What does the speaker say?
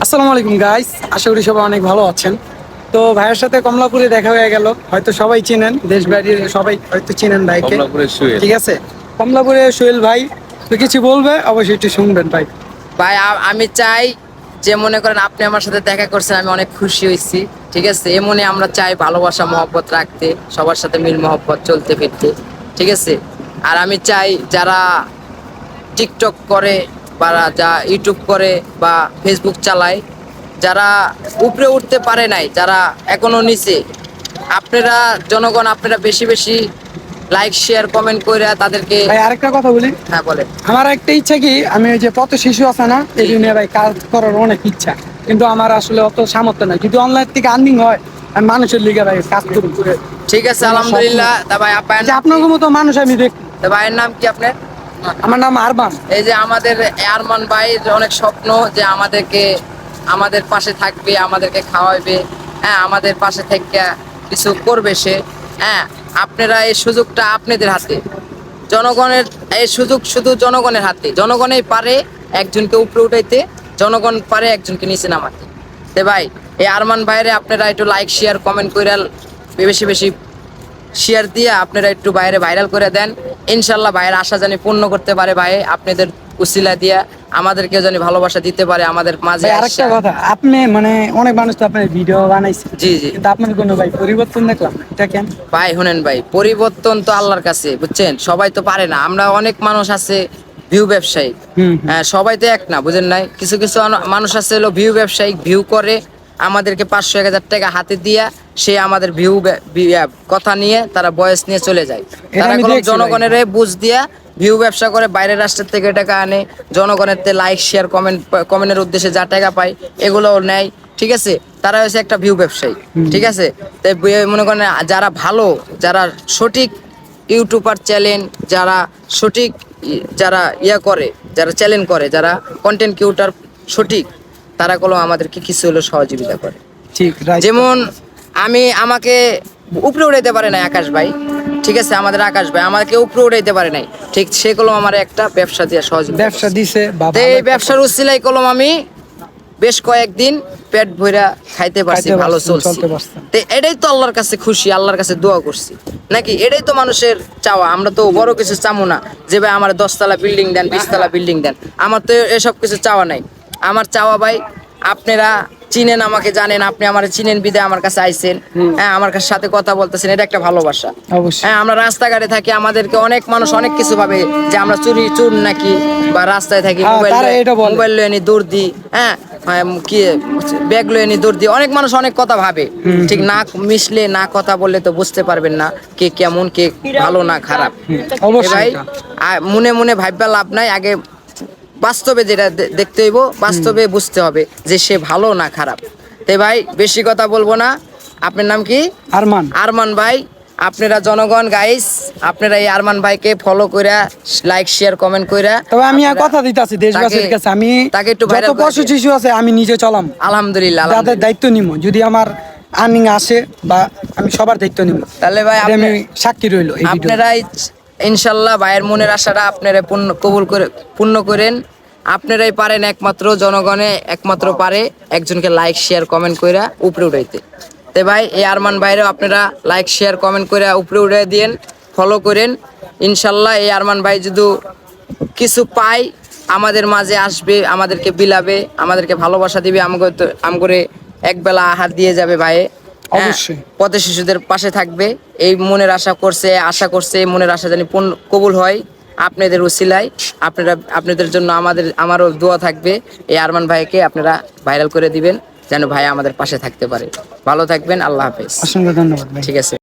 আসসালামু আলাইকুম গাইস, আশা করি সবাই অনেক ভালো আছেন। তো ভাইয়ের সাথে কমলাপুরে দেখা হয়ে গেল, হয়তো সবাই চেনেন, দেশ বাইরের সবাই হয়তো চেনেন ভাইকে। কমলাপুরের সুয়েল। ঠিক আছে, কমলাপুরে সোহেল ভাই তো কিছু বলবে, অবশ্যই একটু শুনবেন ভাই। ভাই আমি চাই যে মনে করেন আপনি আমার সাথে দেখা করছেন, আমি অনেক খুশি হয়েছি। ঠিক আছে, এমনই আমরা চাই ভালোবাসা মহব্বত রাখতে, সবার সাথে মিল মহব্বত চলতে ফিরতে। ঠিক আছে, আর আমি চাই যারা টিকটক করে বা যা ইউটিউব করে বা ফেসবুক চালায়, যারা উপরে উঠতে পারে নাই, যারা এখনো নিচে, আপনারা জনগণ আপনারা বেশি বেশি লাইক শেয়ার কমেন্ট করে তাদেরকে। ভাই আরেকটা কথা বলি, হ্যাঁ বলেন। আমার একটা ইচ্ছা কি, আমি ওই যে পথ শিশু আছে না, এই নিয়ে ভাই কাজ করার অনেক ইচ্ছা, কিন্তু আমার আসলে অত সামর্থ্য নাই। যদি অনলাইন থেকে আর্নিং হয়, আমি মানুষের লিগে ভাই কাজ করব। ঠিক আছে, আলহামদুলিল্লাহ। তা ভাই যে আপনার মতো মানুষ আমি দেখি। তা ভাইয়ের নাম কি আপনার? আমার নাম আরমান। এই যে আমাদের আরমান ভাইয়ের অনেক স্বপ্ন যে আমাদের পাশে থাকবে, আমাদেরকে খাওয়াবে, হ্যাঁ, আমাদের পাশে থেকে কিছু করবে সে। হ্যাঁ, আপনারা এই সুযোগটা আপনাদের হাতে, জনগণের এই সুযোগ শুধু জনগণের হাতে। জনগণই পারে একজনকে উপরে উঠাইতে, জনগণ পারে একজনকে নিচে নামাতে। তে ভাই, এই আরমান ভাইরে আপনারা একটু লাইক শেয়ার কমেন্ট করে বেশি বেশি শেয়ার দিয়ে আপনারা একটু বাইরে ভাইরাল করে দেন। ইনশাল্লাহ ভাইয়ের আশা জানি পূর্ণ করতে পারে। ভাই আপনাদের উসিলা দিয়া আমাদেরকে জানি ভালোবাসা দিতে পারে আমাদের মাঝে। ভাই আরেকটা কথা, আপনি মানে অনেক মানুষ তো আপনার ভিডিও বানাইছে, জি জি। কিন্তু আপনার কোনো ভাই পরিবর্তন দেখলাম না, এটা কেন? ভাই শুনেন ভাই, পরিবর্তন তো আল্লাহর কাছে, বুঝছেন? সবাই তো পারে না। আমরা অনেক মানুষ আছে ভিউ ব্যবসায়ী, হ্যাঁ, সবাই তো এক না, বুঝেন নাই? কিছু কিছু মানুষ আছে হলো ভিউ ব্যবসায়ী, ভিউ করে আমাদেরকে 500-1000 টাকা হাতে দিয়া সে আমাদের ভিউ কথা নিয়ে তারা বয়স নিয়ে চলে যায়। তারা আমি কোনো দেখছি ভাই। জনগণের বুঝ দিয়া ভিউ ব্যবসা করে, বাইরের রাষ্ট্রের থেকে টাকা আনে, জনগণের লাইক শেয়ার কমেন্টের উদ্দেশ্যে যা টাকা পায় এগুলোও নেয়। ঠিক আছে, তারা হচ্ছে একটা ভিউ ব্যবসায়ী। ঠিক আছে, তাই মনে করেন যারা ভালো, যারা সঠিক ইউটিউবার চ্যানেল, যারা সঠিক যারা করে, যারা চ্যানেল করে, যারা কন্টেন্ট ক্রিয়েটর সঠিক, তারা কোনো আমাদেরকে কিছু হলো সহযোগিতা করে। ঠিক, যেমন আমাকে উপরে উঠাইতে পারে নাই আকাশ ভাই। ঠিক আছে, আমাদের আকাশ ভাই আমাকে উপরে উঠাইতে পারে নাই, ঠিক সেগুলো আমার একটা ব্যবসা দিয়ে সহযোগিতা ব্যবসা দিছে তো এই ব্যবসার উসিলাই কলম আমি বেশ কয়েকদিন পেট ভইরা খাইতে পারছি, ভালো চলছে। তো এটাই তো আল্লাহর কাছে খুশি, আল্লাহর কাছে দোয়া করছি নাকি? এটাই তো মানুষের চাওয়া। আমরা তো বড় কিছু চামো না যে ভাই আমার 10 তলা বিল্ডিং দেন, 20 তলা বিল্ডিং দেন। আমার তো এসব কিছু চাওয়া নাই। আমার চাওয়া ভাই, আপনারা চিনেন আমাকে, জানেন, আপনি আমার চিনেন বিদায় আমার কাছে আইছেন, হ্যাঁ, আমার কাছে সাথে কথা বলতেছেন, এটা একটা ভালোবাসা। হ্যাঁ, আমরা রাস্তাঘাটে থাকি, আমাদেরকে অনেক মানুষ অনেক কিছু ভাবে যে আমরা চোর নাকি, বা রাস্তায় থাকি মোবাইল লয়ে নি দৌড় দিই, হ্যাঁ, কি ব্যাগ লয়ে নি দৌড় দিই। অনেক মানুষ অনেক কথা ভাবে, ঠিক না? মিশলে না কথা বললে তো বুঝতে পারবেন না কে কেমন, কে ভালো না খারাপ। ভাই মনে মনে ভাববা লাভ নাই, আগে বাস্তবে যেটা দেখতে হইব, বাস্তবে বুঝতে হবে যে সে ভালো না খারাপ। তে ভাই বেশি কথা বলবো না। আপনার নাম কি? আরমান। আরমান ভাই, আপনারা জনগণ গাইস, আপনারা এই আরমান ভাইকে ফলো কইরা লাইক শেয়ার কমেন্ট কইরা। তবে আমি কথা দিতেছি দেশবাসীর কাছে, আমি তাকে একটু যত পশু শিশু আছে আমি নিজে চলাম, আলহামদুলিল্লাহ, তাদের দায়িত্ব নিব। যদি আমার আর্নিং আসে বা আমি সবার দায়িত্ব নিব, তাহলে ভাই আমি সাক্ষী রইল। আপনারা ইনশাল্লাহ ভাইয়ের মনের আশাটা আপনারা পূর্ণ করেন। আপনারাই পারেন, একমাত্র জনগণে একমাত্র পারে একজনকে লাইক শেয়ার কমেন্ট কইরা উপরে উঠাইতে। তো ভাই এই আরমান ভাইরেও আপনারা লাইক শেয়ার কমেন্ট করে উপরে উঠে দিয়েন, ফলো করেন। ইনশাল্লাহ এই আরমান ভাই যদি কিছু পাই আমাদের মাঝে আসবে, আমাদেরকে বিলাবে, আমাদেরকে ভালোবাসা দিবে, আমাকে একবেলা আহার দিয়ে যাবে ভাই। অবশ্যই পথে শিশুদের পাশে থাকবে, এই মনের আশা করছে। এই মনের আশা জানি কবুল হয় আপনাদের উসিলায়। আপনাদের জন্য আমারও দোয়া থাকবে। এই আরমান ভাইকে আপনারা ভাইরাল করে দিবেন যেন ভাই আমাদের পাশে থাকতে পারে। ভালো থাকবেন, আল্লাহ হাফেজ। অসংখ্য ধন্যবাদ। ঠিক আছে।